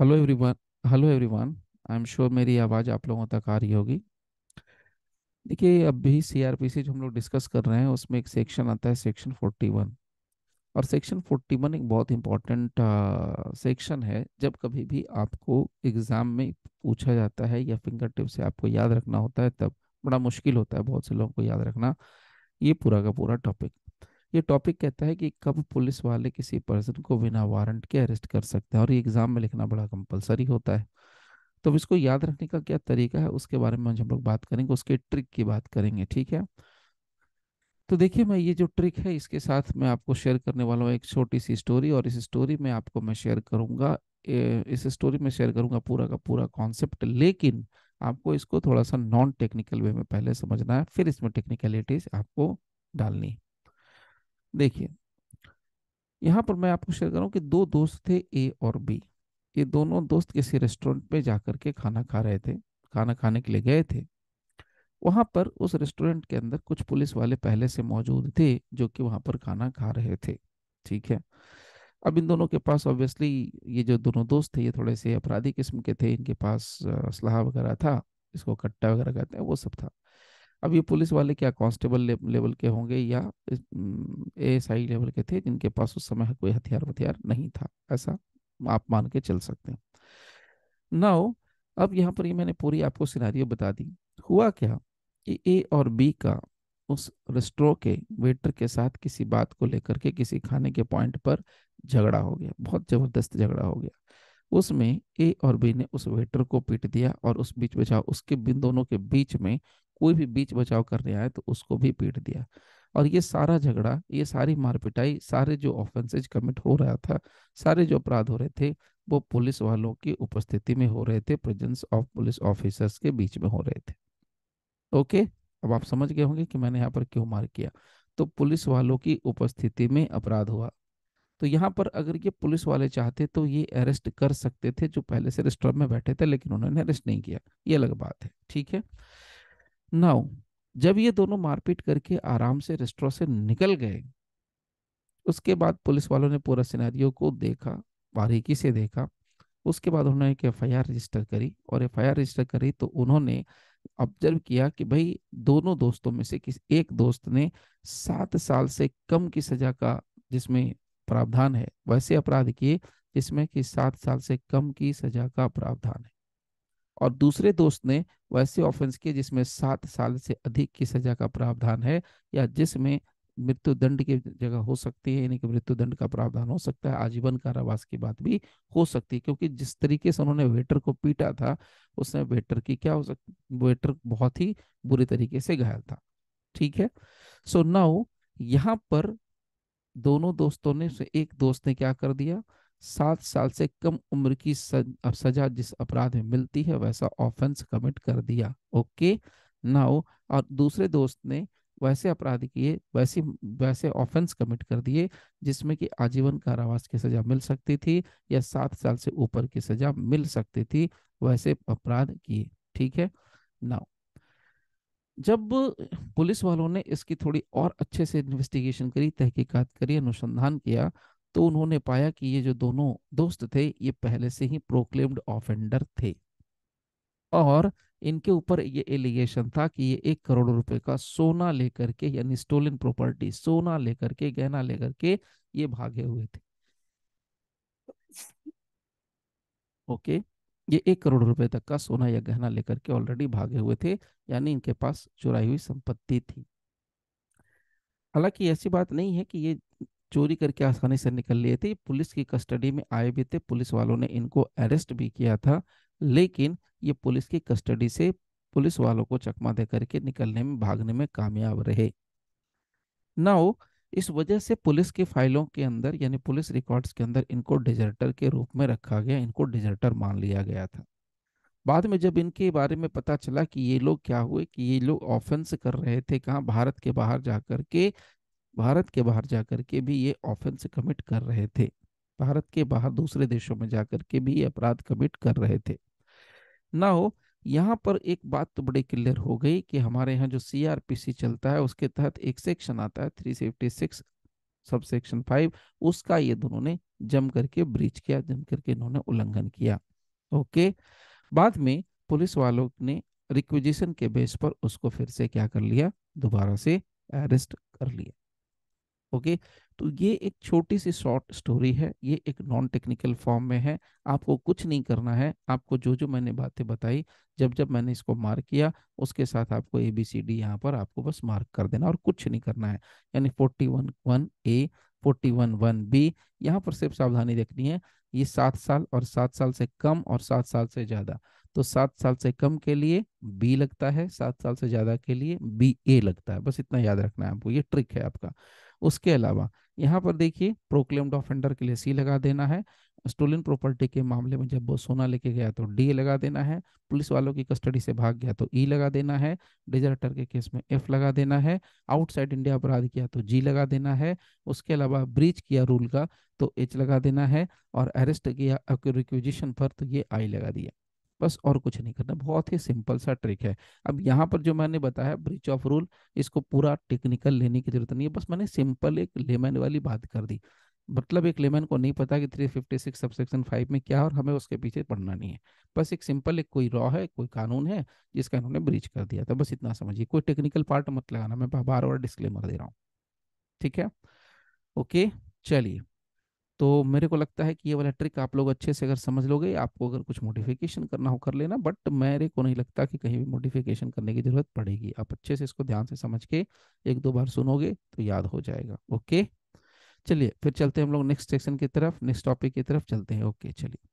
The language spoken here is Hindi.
Hello everyone. Hello everyone. I am sure मेरी आवाज़ आप लोगों तक आ रही होगी। देखिए, अभी सीआरपीसी जो हम लोग डिस्कस कर रहे हैं उसमें एक सेक्शन आता है, सेक्शन 41। और सेक्शन 41 एक बहुत इंपॉर्टेंट सेक्शन है। जब कभी भी आपको एग्ज़ाम में पूछा जाता है या फिंगर टिप से आपको याद रखना होता है, तब बड़ा मुश्किल होता है बहुत से लोगों को याद रखना ये पूरा का पूरा टॉपिक। ये टॉपिक कहता है कि कब पुलिस वाले किसी पर्सन को बिना वारंट के अरेस्ट कर सकते हैं, और ये एग्जाम में लिखना बड़ा कंपलसरी होता है। तो अब इसको याद रखने का क्या तरीका है उसके बारे में आज हम लोग बात करेंगे, उसके ट्रिक की बात करेंगे, ठीक है। तो देखिए, मैं ये जो ट्रिक है इसके साथ मैं आपको शेयर करने वाला हूँ एक छोटी सी स्टोरी, और इस स्टोरी में आपको मैं शेयर करूंगा इस स्टोरी में शेयर करूंगा पूरा का पूरा कॉन्सेप्ट। लेकिन आपको इसको थोड़ा सा नॉन टेक्निकल वे में पहले समझना है, फिर इसमें टेक्निकलिटीज आपको डालनी है। देखिए, यहाँ पर मैं आपको शेयर करूँ कि दो दोस्त थे, ए और बी। ये दोनों दोस्त किसी रेस्टोरेंट में जाकर के खाना खा रहे थे, खाना खाने के लिए गए थे। वहां पर उस रेस्टोरेंट के अंदर कुछ पुलिस वाले पहले से मौजूद थे जो कि वहां पर खाना खा रहे थे, ठीक है। अब इन दोनों के पास ऑब्वियसली, ये जो दोनों दोस्त थे ये थोड़े से अपराधी किस्म के थे, इनके पास असलहा वगैरह था, इसको कट्टा वगैरह कहते हैं, वो सब था। अब ये पुलिस वाले क्या कांस्टेबल लेवल के होंगे या एएसआई लेवल के थे, जिनके पास उस समय कोई हथियार वथियार नहीं था, ऐसा आप मान के चल सकते हैं। नाउ, अब यहाँ पर ये मैंने पूरी आपको सिनारियो बता दी। हुआ क्या कि ए और बी का उस रेस्टोरेंट के वेटर के साथ किसी बात को लेकर के किसी खाने के पॉइंट पर झगड़ा हो गया, बहुत जबरदस्त झगड़ा हो गया। उसमें ए और बी ने उस वेटर को पीट दिया, और उस बीच बचाव उसके बिन दोनों के बीच में कोई भी बीच बचाव करने आए तो उसको भी पीट दिया। और ये सारा झगड़ा, ये सारी मारपिटाई, सारे जो ऑफेंसेज कमिट हो रहा था, सारे जो अपराध हो रहे थे, वो पुलिस वालों की उपस्थिति में हो रहे थे, प्रेजेंस ऑफ पुलिस ऑफिसर्स के बीच में हो रहे थे। ओके। अब आप समझ गए होंगे कि मैंने यहाँ पर क्यों मार्क किया। तो पुलिस वालों की उपस्थिति में अपराध हुआ। तो यहाँ पर अगर ये पुलिस वाले चाहते तो ये अरेस्ट कर सकते थे जो पहले से रेस्टोरेंट में बैठे थे, लेकिन उन्होंने अरेस्ट नहीं किया। ये अलग बात है, ठीक है। नाउ, जब ये दोनों मारपीट करके आराम से रेस्टोरेंट से निकल गए, उसके बाद पुलिस वालों ने पूरा सिनेरियो को देखा, बारीकी से देखा। उसके बाद उन्होंने एक एफआईआर रजिस्टर करी, और एफआईआर रजिस्टर करी तो उन्होंने ऑब्जर्व किया कि भाई दोनों दोस्तों में से किसी एक दोस्त ने 7 साल से कम की सजा का, जिसमें प्रावधान है, वैसे अपराध किए जिसमें कि 7 साल से कम की सजा का प्रावधान है। और दूसरे दोस्त ने वैसे ऑफेंस किए जिसमें 7 साल से अधिक की सजा का प्रावधान है, या जिसमें मृत्यु दंड की जगह हो सकती है, यानी कि मृत्यु दंड का प्रावधान हो सकता है, आजीवन कारावास की बात भी हो सकती है, क्योंकि जिस तरीके से उन्होंने वेटर को पीटा था उसमें वेटर की क्या हो सकती, वेटर बहुत ही बुरी तरीके से घायल था, ठीक है। सो नाउ, यहाँ पर दोनों दोस्तों ने से एक दोस्त ने क्या कर दिया, 7 साल से कम उम्र की सजा जिस अपराध में मिलती है वैसा ऑफेंस कमिट कर दिया। ओके। नाउ, और दूसरे दोस्त ने वैसे अपराध किए, वैसे वैसे ऑफेंस कमिट कर दिए जिसमें कि आजीवन कारावास की सजा मिल सकती थी, या 7 साल से ऊपर की सजा मिल सकती थी, वैसे अपराध किए, ठीक है। नाउ, जब पुलिस वालों ने इसकी थोड़ी और अच्छे से इन्वेस्टिगेशन करी, तहकीकात करी, अनुसंधान किया, तो उन्होंने पाया कि ये जो दोनों दोस्त थे ये पहले से ही प्रोक्लेम्ड ऑफेंडर थे, और इनके ऊपर ये एलिगेशन था कि ये 1 करोड़ रुपए का सोना लेकर के, यानी स्टोलन प्रॉपर्टी, सोना लेकर के, गहना लेकर के ये भागे हुए थे। ओके। ये 1 करोड़ रुपए तक का सोना या गहना लेकर के ऑलरेडी भागे हुए थे, यानी इनके पास चुराई हुई संपत्ति थी। हालांकि ऐसी बात नहीं है कि ये चोरी करके आसानी से निकल लिए थे, पुलिस की कस्टडी में आए भी थे, पुलिस वालों ने इनको अरेस्ट भी किया था, लेकिन ये पुलिस की कस्टडी से पुलिस वालों को चकमा दे करके निकलने में, भागने में कामयाब रहे। नाउ, इस वजह से पुलिस की फाइलों के अंदर, यानी पुलिस रिकॉर्ड्स के अंदर, इनको डिजर्टर के रूप में रखा गया, इनको डिजर्टर मान लिया गया था। बाद में जब इनके बारे में पता चला कि ये लोग क्या हुए, कि ये लोग ऑफेंस कर रहे थे कहाँ, भारत के बाहर जाकर के, भारत के बाहर जाकर के भी ये ऑफेंस कमिट कर रहे थे, भारत के बाहर दूसरे देशों में जाकर के भी ये अपराध कमिट कर रहे थे। ना हो, यहाँ पर एक बात तो बड़ी क्लियर हो गई कि हमारे यहाँ जो सीआरपीसी चलता है उसके तहत एक सेक्शन आता है 376, सब सेक्शन 5, उसका ये दोनों ने जम करके ब्रीच किया, जम करके इन्होंने उल्लंघन किया। ओके। बाद में पुलिस वालों ने रिक्विजिशन के बेस पर उसको फिर से क्या कर लिया, दोबारा से अरेस्ट कर लिया। ओके। तो ये एक छोटी सी शॉर्ट स्टोरी है, ये एक नॉन टेक्निकल फॉर्म में है। आपको कुछ नहीं करना है, आपको जो जो मैंने बातें बताई, जब जब मैंने इसको मार्क किया, उसके साथ आपको ABCD यहाँ पर आपको बस मार्क कर देना और कुछ नहीं करना है। यानी 41(1)(a), 41(1)(b, यहाँ पर सिर्फ सावधानी रखनी है, ये 7 साल और 7 साल से कम और 7 साल से ज़्यादा। तो 7 साल से कम के लिए B लगता है, 7 साल से ज़्यादा के लिए BA लगता है, बस इतना याद रखना है आपको, ये ट्रिक है आपका। उसके अलावा यहाँ पर देखिए, प्रोक्लेम्ड ऑफेंडर के लिए C लगा देना है, स्टोलन प्रॉपर्टी के मामले में जब वो सोना लेके गया तो D लगा देना है, पुलिस वालों की कस्टडी से भाग गया तो E लगा देना है, डिजर्टर के केस में F लगा देना है, आउटसाइड इंडिया अपराध किया तो G लगा देना है, उसके अलावा ब्रीच किया रूल का तो H लगा देना है, और अरेस्ट किया रिक्विजिशन पर तो ये I लगा दिया। बस और कुछ नहीं करना, बहुत ही सिंपल सा ट्रिक है। अब यहाँ पर जो मैंने बताया ब्रीच ऑफ रूल, इसको पूरा टेक्निकल लेने की जरूरत नहीं है, बस मैंने सिंपल एक लेमन वाली बात कर दी। मतलब एक लेमन को नहीं पता कि 356 सबसेक्शन 5 में क्या है, और हमें उसके पीछे पढ़ना नहीं है। बस एक सिंपल एक कोई लॉ है, कोई कानून है जिसका इन्होंने ब्रीच कर दिया था, बस इतना समझिए, कोई टेक्निकल पार्ट मत लगाना, मैं बार बार डिस्क्लेमर दे रहा हूँ। ठीक है। ओके। चलिए, तो मेरे को लगता है कि ये वाला ट्रिक आप लोग अच्छे से अगर समझ लोगे, आपको अगर कुछ मॉडिफिकेशन करना हो कर लेना, बट मेरे को नहीं लगता कि कहीं भी मॉडिफिकेशन करने की जरूरत पड़ेगी। आप अच्छे से इसको ध्यान से समझ के एक दो बार सुनोगे तो याद हो जाएगा। ओके। चलिए फिर चलते हैं हम लोग नेक्स्ट सेक्शन की तरफ, नेक्स्ट टॉपिक की तरफ चलते हैं। ओके चलिए।